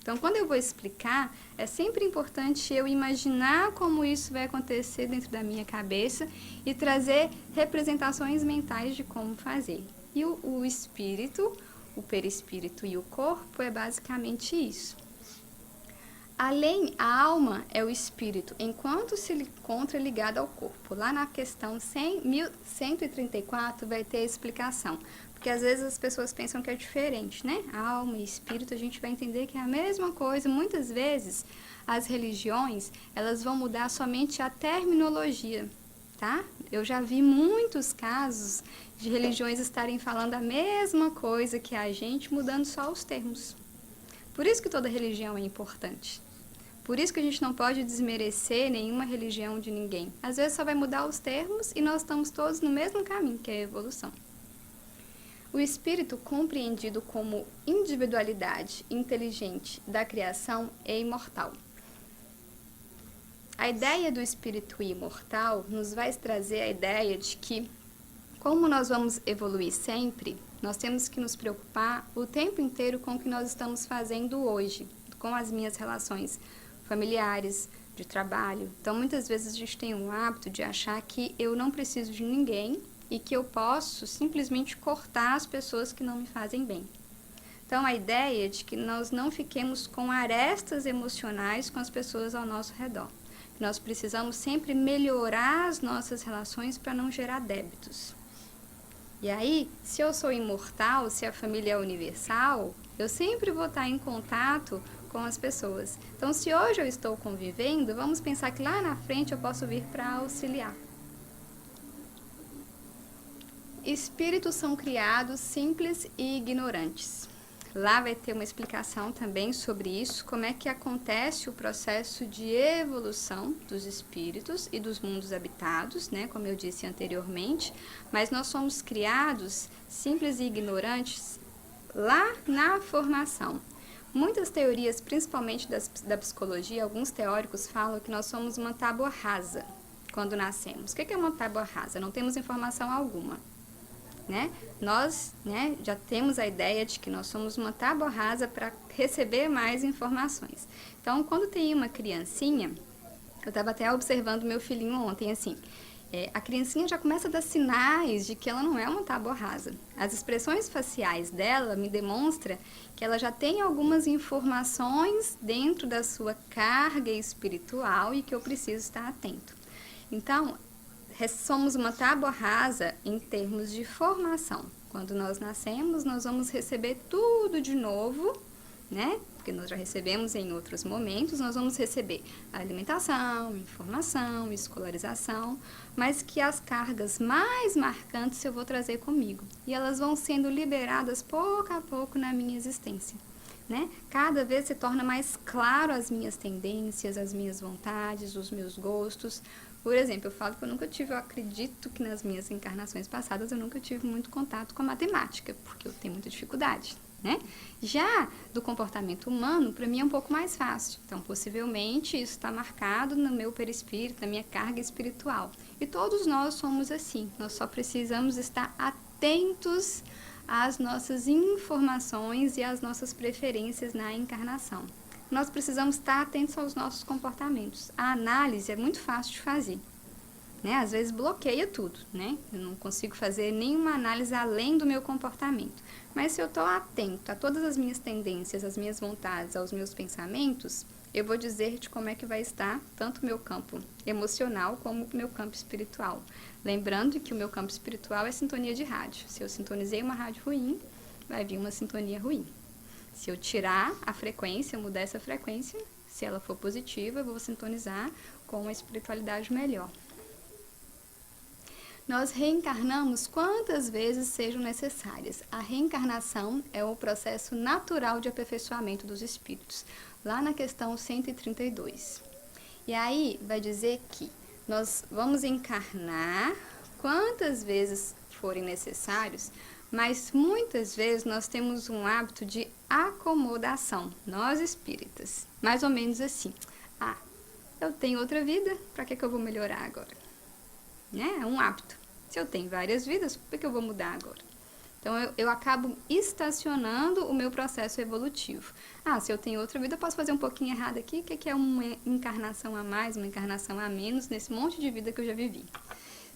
Então, quando eu vou explicar, é sempre importante eu imaginar como isso vai acontecer dentro da minha cabeça e trazer representações mentais de como fazer. E o espírito, o perispírito e o corpo é basicamente isso. A alma é o espírito, enquanto se encontra ligado ao corpo. Lá na questão 1134 vai ter a explicação. Porque às vezes as pessoas pensam que é diferente, né? Alma e espírito, a gente vai entender que é a mesma coisa. Muitas vezes as religiões, elas vão mudar somente a terminologia, tá? Eu já vi muitos casos de religiões estarem falando a mesma coisa que a gente, mudando só os termos. Por isso que toda religião é importante. Por isso que a gente não pode desmerecer nenhuma religião de ninguém. Às vezes só vai mudar os termos e nós estamos todos no mesmo caminho, que é a evolução. O espírito, compreendido como individualidade inteligente da criação, é imortal. A ideia do espírito imortal nos vai trazer a ideia de que, como nós vamos evoluir sempre, nós temos que nos preocupar o tempo inteiro com o que nós estamos fazendo hoje, com as minhas relações familiares, de trabalho. Então, muitas vezes a gente tem o hábito de achar que eu não preciso de ninguém e que eu posso simplesmente cortar as pessoas que não me fazem bem. Então, a ideia é de que nós não fiquemos com arestas emocionais com as pessoas ao nosso redor. Nós precisamos sempre melhorar as nossas relações para não gerar débitos. E aí, se eu sou imortal, se a família é universal, eu sempre vou estar em contato com as pessoas. Então, se hoje eu estou convivendo, vamos pensar que lá na frente eu posso vir para auxiliar. Espíritos são criados simples e ignorantes. Lá vai ter uma explicação também sobre isso, como é que acontece o processo de evolução dos espíritos e dos mundos habitados, né, como eu disse anteriormente, mas nós somos criados simples e ignorantes lá na formação. Muitas teorias, principalmente da psicologia, alguns teóricos falam que nós somos uma tábua rasa quando nascemos. O que é uma tábua rasa? Não temos informação alguma. Né? Nós, né, já temos a ideia de que nós somos uma tábua rasa para receber mais informações. Então, quando tem uma criancinha, eu estava até observando meu filhinho ontem, assim, a criancinha já começa a dar sinais de que ela não é uma tábua rasa. As expressões faciais dela me demonstram que ela já tem algumas informações dentro da sua carga espiritual e que eu preciso estar atento. Então, somos uma tábua rasa em termos de formação. Quando nós nascemos, nós vamos receber tudo de novo, né? Porque nós já recebemos em outros momentos, nós vamos receber alimentação, informação, escolarização, mas que as cargas mais marcantes eu vou trazer comigo. E elas vão sendo liberadas pouco a pouco na minha existência. Né? Cada vez se torna mais claro as minhas tendências, as minhas vontades, os meus gostos. Por exemplo, eu falo que eu acredito que nas minhas encarnações passadas eu nunca tive muito contato com a matemática, porque eu tenho muita dificuldade, né? Já do comportamento humano, para mim é um pouco mais fácil. Então, possivelmente, isso está marcado no meu perispírito, na minha carga espiritual. E todos nós somos assim, nós só precisamos estar atentos às nossas informações e às nossas preferências na encarnação. Nós precisamos estar atentos aos nossos comportamentos. A análise é muito fácil de fazer, né? Às vezes bloqueia tudo, né? Eu não consigo fazer nenhuma análise além do meu comportamento. Mas se eu estou atento a todas as minhas tendências, às minhas vontades, aos meus pensamentos, eu vou dizer de como é que vai estar tanto o meu campo emocional como o meu campo espiritual. Lembrando que o meu campo espiritual é sintonia de rádio. Se eu sintonizei uma rádio ruim, vai vir uma sintonia ruim. Se eu tirar a frequência, mudar essa frequência, se ela for positiva, eu vou sintonizar com uma espiritualidade melhor. Nós reencarnamos quantas vezes sejam necessárias. A reencarnação é o processo natural de aperfeiçoamento dos espíritos, lá na questão 132. E aí vai dizer que nós vamos encarnar quantas vezes forem necessários, mas muitas vezes nós temos um hábito de acomodação, nós espíritas, mais ou menos assim. Eu tenho outra vida, para que eu vou melhorar agora? Né? É um hábito. Se eu tenho várias vidas, por que eu vou mudar agora? Então, eu acabo estacionando o meu processo evolutivo. Se eu tenho outra vida, eu posso fazer um pouquinho errado aqui. O que é uma encarnação a mais, uma encarnação a menos, nesse monte de vida que eu já vivi?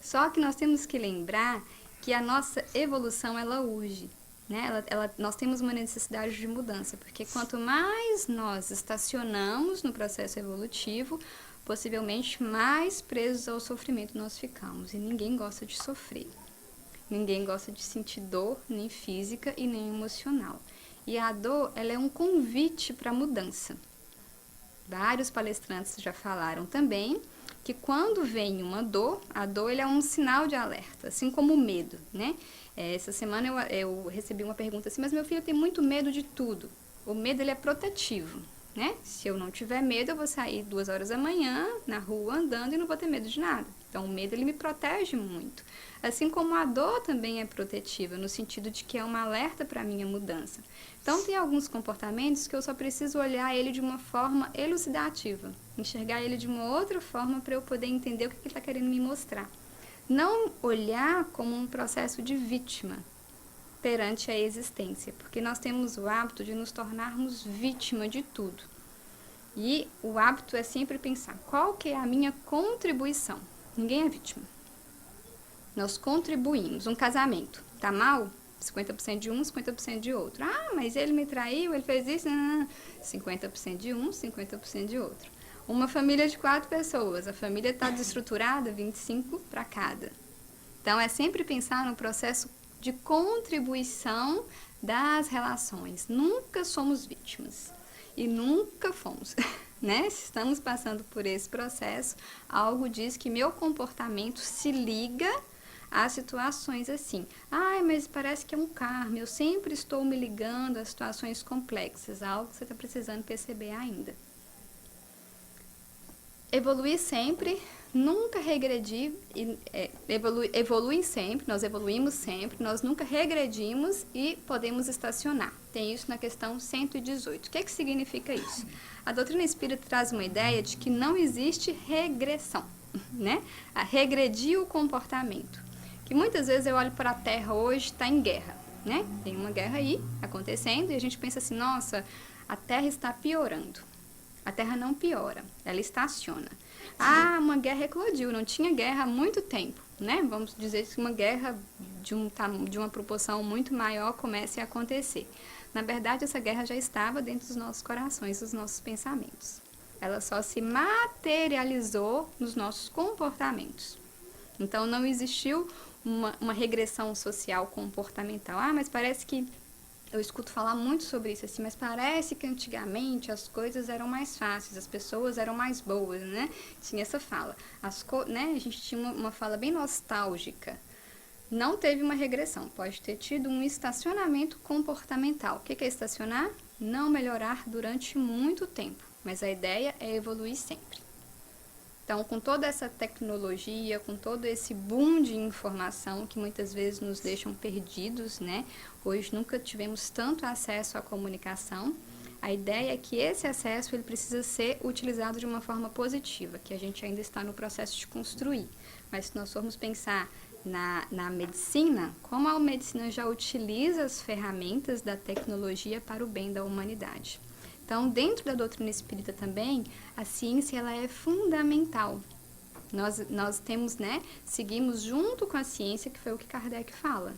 Só que nós temos que lembrar que a nossa evolução, ela urge, né? Nós temos uma necessidade de mudança, porque quanto mais nós estacionamos no processo evolutivo, possivelmente mais presos ao sofrimento nós ficamos. E ninguém gosta de sofrer. Ninguém gosta de sentir dor, nem física e nem emocional. E a dor, ela é um convite para a mudança. Vários palestrantes já falaram também que quando vem uma dor, a dor ele é um sinal de alerta, assim como o medo, né? Essa semana eu recebi uma pergunta assim, mas meu filho tem muito medo de tudo. O medo ele é protetivo, né? Se eu não tiver medo, eu vou sair 2 horas da manhã na rua andando e não vou ter medo de nada. Então, o medo ele me protege muito. Assim como a dor também é protetiva, no sentido de que é um alerta para a minha mudança. Então, tem alguns comportamentos que eu só preciso olhar ele de uma forma elucidativa, enxergar ele de uma outra forma para eu poder entender o que ele está querendo me mostrar. Não olhar como um processo de vítima perante a existência, porque nós temos o hábito de nos tornarmos vítima de tudo. E o hábito é sempre pensar, qual que é a minha contribuição? Ninguém é vítima. Nós contribuímos. Um casamento tá mal? 50% de um, 50% de outro. Ah, mas ele me traiu, ele fez isso, 50% de um, 50% de outro. Uma família de 4 pessoas, a família está desestruturada, 25 para cada. Então, é sempre pensar no processo de contribuição das relações. Nunca somos vítimas e nunca fomos, né? Se estamos passando por esse processo, algo diz que meu comportamento se liga a situações assim. Ai, mas parece que é um karma, eu sempre estou me ligando a situações complexas, algo que você está precisando perceber ainda. Evoluir sempre, nunca regredir, evolui sempre, nós evoluímos sempre, nós nunca regredimos e podemos estacionar. Tem isso na questão 118. O que significa isso? A doutrina espírita traz uma ideia de que não existe regressão, né? A regredir o comportamento. Que muitas vezes eu olho para a Terra hoje, está em guerra, né? Tem uma guerra aí acontecendo e a gente pensa assim, nossa, a Terra está piorando. A Terra não piora, ela estaciona. Ah, uma guerra eclodiu, não tinha guerra há muito tempo, né? Vamos dizer que uma guerra de uma proporção muito maior comece a acontecer. Na verdade, essa guerra já estava dentro dos nossos corações, dos nossos pensamentos. Ela só se materializou nos nossos comportamentos. Então, não existiu uma regressão social comportamental. Ah, mas parece que eu escuto falar muito sobre isso, assim, mas parece que antigamente as coisas eram mais fáceis, as pessoas eram mais boas, né? Tinha essa fala. Né? A gente tinha uma fala bem nostálgica. Não teve uma regressão, pode ter tido um estacionamento comportamental. O que é estacionar? Não melhorar durante muito tempo, mas a ideia é evoluir sempre. Então, com toda essa tecnologia, com todo esse boom de informação que muitas vezes nos deixam perdidos, né? Hoje nunca tivemos tanto acesso à comunicação. A ideia é que esse acesso ele precisa ser utilizado de uma forma positiva, que a gente ainda está no processo de construir. Mas se nós formos pensar na medicina, como a medicina já utiliza as ferramentas da tecnologia para o bem da humanidade. Então, dentro da doutrina espírita também, a ciência ela é fundamental. Nós temos, né, seguimos junto com a ciência, que foi o que Kardec fala.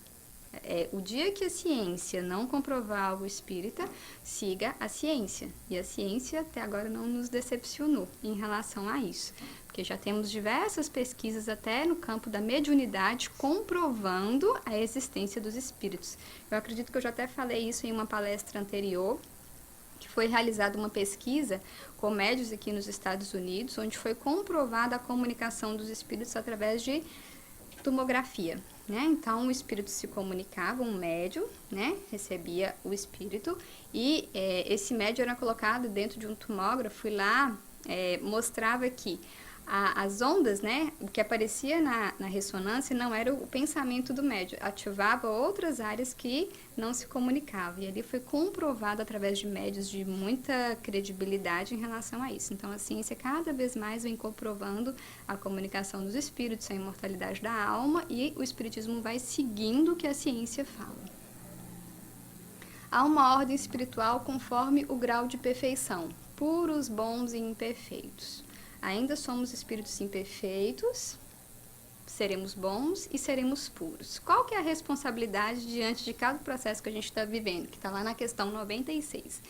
O dia que a ciência não comprovar algo espírita, siga a ciência. E a ciência até agora não nos decepcionou em relação a isso. Porque já temos diversas pesquisas até no campo da mediunidade comprovando a existência dos espíritos. Eu acredito que eu já até falei isso em uma palestra anterior, que foi realizada uma pesquisa com médiuns aqui nos Estados Unidos, onde foi comprovada a comunicação dos espíritos através de tomografia, né? Então, o espírito se comunicava, um médium, né? Recebia o espírito e esse médium era colocado dentro de um tomógrafo e lá mostrava que as ondas, né, o que aparecia na ressonância não era o pensamento do médium, ativava outras áreas que não se comunicavam. E ali foi comprovado através de médiuns de muita credibilidade em relação a isso. Então, a ciência cada vez mais vem comprovando a comunicação dos espíritos, a imortalidade da alma, e o espiritismo vai seguindo o que a ciência fala. Há uma ordem espiritual conforme o grau de perfeição, puros, bons e imperfeitos. Ainda somos espíritos imperfeitos, seremos bons e seremos puros. Qual que é a responsabilidade diante de cada processo que a gente está vivendo? Que está lá na questão 96.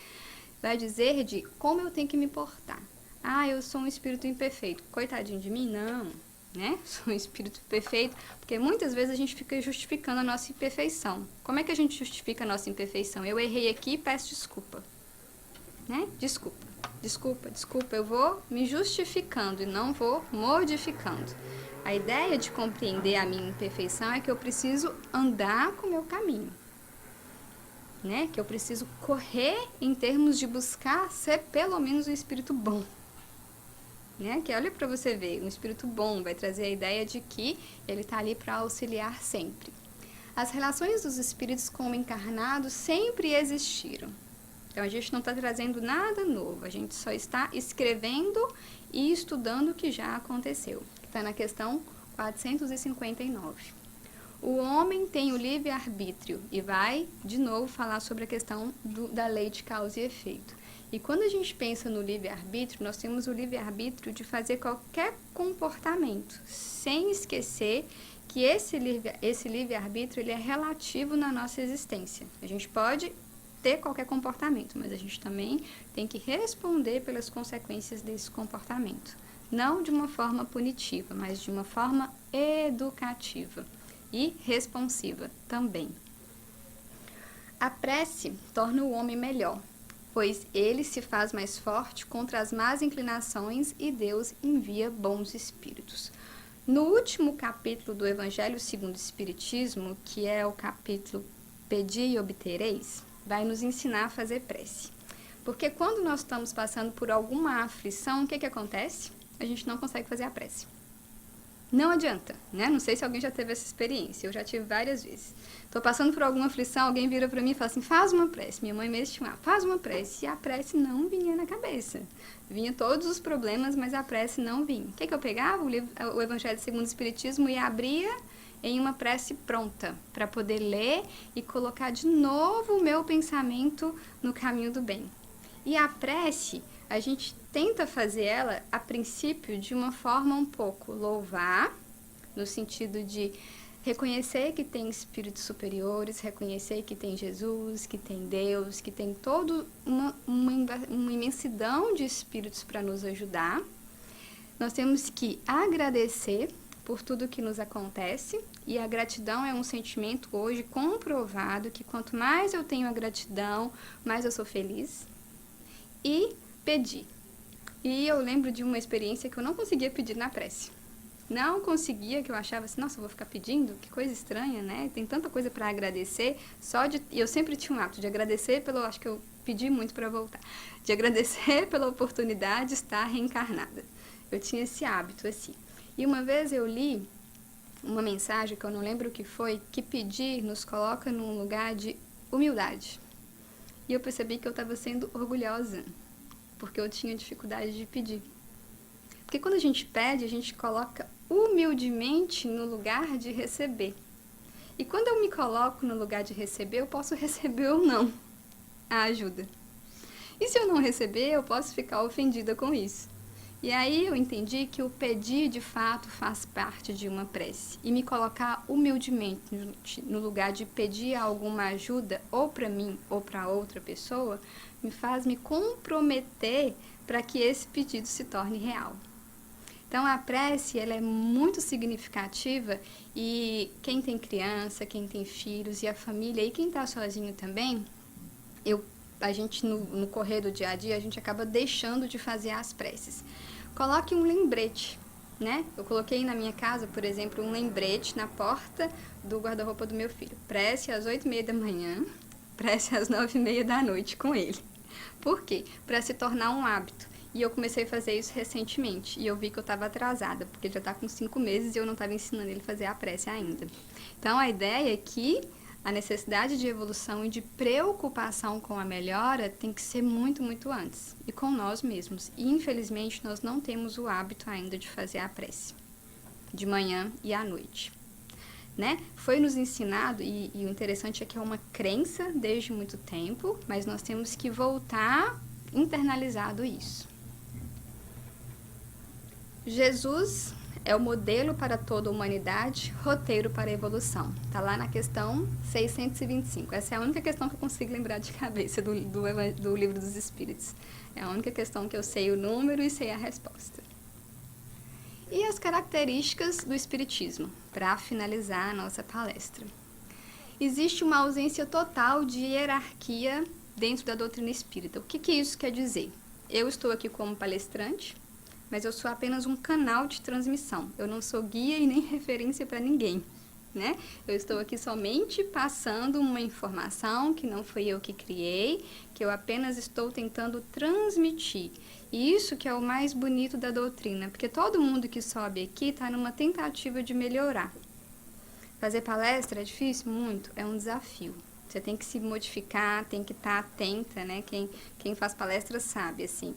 Vai dizer de como eu tenho que me portar. Ah, eu sou um espírito imperfeito. Coitadinho de mim? Não, né? Sou um espírito perfeito, porque muitas vezes a gente fica justificando a nossa imperfeição. Como é que a gente justifica a nossa imperfeição? Eu errei aqui e peço desculpa. Né? Desculpa, eu vou me justificando e não vou modificando. A ideia de compreender a minha imperfeição é que eu preciso andar com o meu caminho, né? Que eu preciso correr em termos de buscar ser pelo menos um espírito bom, né? Que olha para você ver, um espírito bom vai trazer a ideia de que ele está ali para auxiliar sempre. As relações dos espíritos com o encarnado sempre existiram. Então, a gente não está trazendo nada novo, a gente só está escrevendo e estudando o que já aconteceu, que está na questão 459. O homem tem o livre-arbítrio e vai, de novo, falar sobre a questão da lei de causa e efeito. E quando a gente pensa no livre-arbítrio, nós temos o livre-arbítrio de fazer qualquer comportamento, sem esquecer que esse livre-arbítrio ele é relativo na nossa existência. A gente pode ter qualquer comportamento, mas a gente também tem que responder pelas consequências desse comportamento. Não de uma forma punitiva, mas de uma forma educativa e responsiva também. A prece torna o homem melhor, pois ele se faz mais forte contra as más inclinações e Deus envia bons espíritos. No último capítulo do Evangelho segundo o Espiritismo, que é o capítulo Pedi e Obtereis, vai nos ensinar a fazer prece. Porque quando nós estamos passando por alguma aflição, o que acontece? A gente não consegue fazer a prece. Não adianta, né? Não sei se alguém já teve essa experiência, eu já tive várias vezes. Estou passando por alguma aflição, alguém vira para mim e fala assim, faz uma prece. Minha mãe mesmo estimava, faz uma prece. E a prece não vinha na cabeça. Vinha todos os problemas, mas a prece não vinha. O que eu pegava? O Evangelho segundo o Espiritismo e abria em uma prece pronta, para poder ler e colocar de novo o meu pensamento no caminho do bem. E a prece, a gente tenta fazer ela, a princípio, de uma forma um pouco louvar, no sentido de reconhecer que tem espíritos superiores, reconhecer que tem Jesus, que tem Deus, que tem toda uma imensidão de espíritos para nos ajudar. Nós temos que agradecer por tudo que nos acontece, e a gratidão é um sentimento hoje comprovado que quanto mais eu tenho a gratidão, mais eu sou feliz. E pedir. E eu lembro de uma experiência que eu não conseguia pedir na prece. Não conseguia, que eu achava assim, nossa, eu vou ficar pedindo? Que coisa estranha, né? Tem tanta coisa para agradecer. E eu sempre tinha um hábito de agradecer acho que eu pedi muito para voltar, de agradecer pela oportunidade de estar reencarnada. Eu tinha esse hábito, assim. E uma vez eu li uma mensagem, que eu não lembro o que foi, que pedir nos coloca num lugar de humildade. E eu percebi que eu estava sendo orgulhosa, porque eu tinha dificuldade de pedir. Porque quando a gente pede, a gente coloca humildemente no lugar de receber. E quando eu me coloco no lugar de receber, eu posso receber ou não a ajuda. E se eu não receber, eu posso ficar ofendida com isso. E aí eu entendi que o pedir, de fato, faz parte de uma prece. E me colocar humildemente no lugar de pedir alguma ajuda, ou para mim, ou para outra pessoa, me faz me comprometer para que esse pedido se torne real. Então, a prece, ela é muito significativa, e quem tem criança, quem tem filhos e a família, e quem está sozinho também, a gente, no correr do dia a dia, a gente acaba deixando de fazer as preces. Coloque um lembrete, né? Eu coloquei na minha casa, por exemplo, um lembrete na porta do guarda-roupa do meu filho. Prece às 8h30 da manhã, prece às 9h30 da noite com ele. Por quê? Para se tornar um hábito. E eu comecei a fazer isso recentemente. E eu vi que eu estava atrasada, porque ele já está com 5 meses e eu não estava ensinando ele a fazer a prece ainda. Então, a ideia é que a necessidade de evolução e de preocupação com a melhora tem que ser muito, muito antes. E com nós mesmos. E, infelizmente, nós não temos o hábito ainda de fazer a prece. De manhã e à noite. Né? Foi nos ensinado, e o interessante é que é uma crença desde muito tempo, mas nós temos que voltar internalizado isso. Jesus é o modelo para toda a humanidade, roteiro para a evolução. Está lá na questão 625. Essa é a única questão que eu consigo lembrar de cabeça do Livro dos Espíritos. É a única questão que eu sei o número e sei a resposta. E as características do Espiritismo, para finalizar a nossa palestra. Existe uma ausência total de hierarquia dentro da doutrina espírita. O que isso quer dizer? Eu estou aqui como palestrante, mas eu sou apenas um canal de transmissão. Eu não sou guia e nem referência para ninguém, né? Eu estou aqui somente passando uma informação que não fui eu que criei, que eu apenas estou tentando transmitir. E isso que é o mais bonito da doutrina, porque todo mundo que sobe aqui está numa tentativa de melhorar. Fazer palestra é difícil? Muito. É um desafio. Você tem que se modificar, tem que estar atenta, né? Quem faz palestra sabe, assim.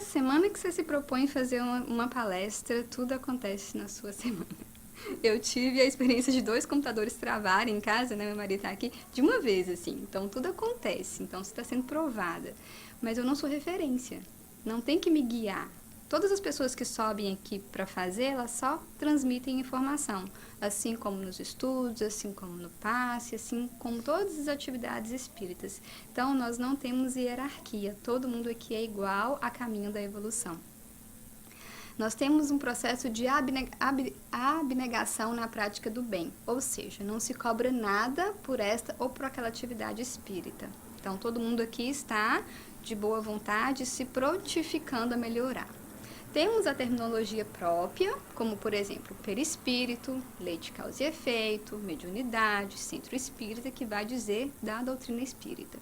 Semana que você se propõe fazer uma palestra, tudo acontece na sua semana. Eu tive a experiência de 2 computadores travarem em casa, né? Meu marido está aqui, de uma vez, assim. Então, tudo acontece. Então, você está sendo provada. Mas eu não sou referência. Não tem que me guiar. todas as pessoas que sobem aqui para fazer, elas só transmitem informação, assim como nos estudos, assim como no passe, assim como todas as atividades espíritas. Então, nós não temos hierarquia, todo mundo aqui é igual a caminho da evolução. Nós temos um processo de abnegação na prática do bem, ou seja, não se cobra nada por esta ou por aquela atividade espírita. Então, todo mundo aqui está de boa vontade, se prontificando a melhorar. Temos a terminologia própria, como, por exemplo, perispírito, lei de causa e efeito, mediunidade, centro espírita, que vai dizer da doutrina espírita.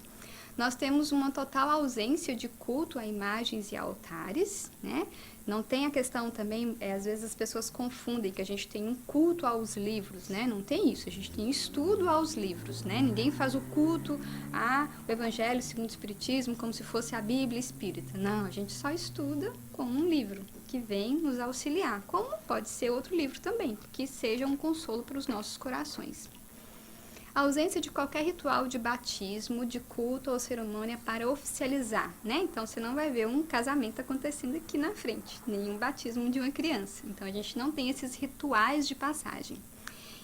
Nós temos uma total ausência de culto a imagens e altares, né? Não tem a questão também, às vezes as pessoas confundem que a gente tem um culto aos livros, né? Não tem isso, a gente tem estudo aos livros, né? Ninguém faz o culto ao Evangelho segundo o Espiritismo como se fosse a Bíblia espírita. Não, a gente só estuda com um livro que vem nos auxiliar, como pode ser outro livro também, que seja um consolo para os nossos corações. A ausência de qualquer ritual de batismo, de culto ou cerimônia para oficializar, né? Então, você não vai ver um casamento acontecendo aqui na frente, nem um batismo de uma criança. Então, a gente não tem esses rituais de passagem.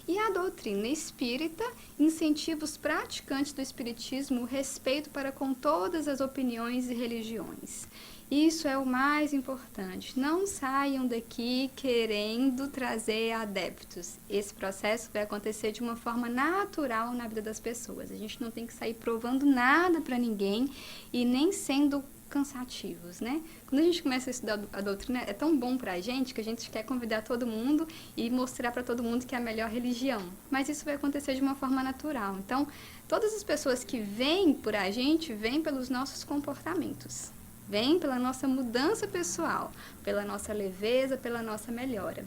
E a doutrina espírita incentiva os praticantes do espiritismo o respeito para com todas as opiniões e religiões. Isso é o mais importante. Não saiam daqui querendo trazer adeptos. Esse processo vai acontecer de uma forma natural na vida das pessoas. A gente não tem que sair provando nada para ninguém e nem sendo cansativos, né? Quando a gente começa a estudar a doutrina, é tão bom pra gente que a gente quer convidar todo mundo e mostrar para todo mundo que é a melhor religião. Mas isso vai acontecer de uma forma natural. Então, todas as pessoas que vêm por a gente, vêm pelos nossos comportamentos. Vem pela nossa mudança pessoal, pela nossa leveza, pela nossa melhora.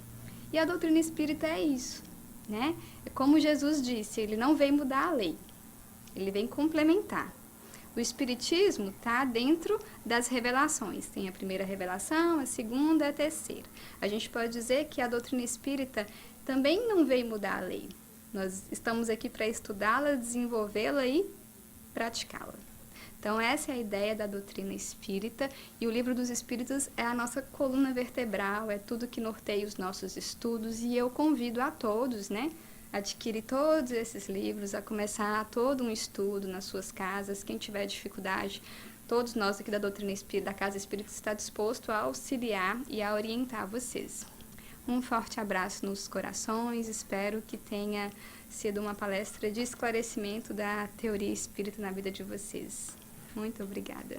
E a doutrina espírita é isso, né? É como Jesus disse, ele não vem mudar a lei, ele vem complementar. O espiritismo está dentro das revelações. Tem a primeira revelação, a segunda e a terceira. A gente pode dizer que a doutrina espírita também não veio mudar a lei. Nós estamos aqui para estudá-la, desenvolvê-la e praticá-la. Então, essa é a ideia da doutrina espírita, e o Livro dos Espíritos é a nossa coluna vertebral, é tudo que norteia os nossos estudos, e eu convido a todos, né, a adquirir todos esses livros, a começar todo um estudo nas suas casas. Quem tiver dificuldade, todos nós aqui da doutrina espírita, da Casa Espírita, está disposto a auxiliar e a orientar vocês. Um forte abraço nos corações, espero que tenha sido uma palestra de esclarecimento da teoria espírita na vida de vocês. Muito obrigada.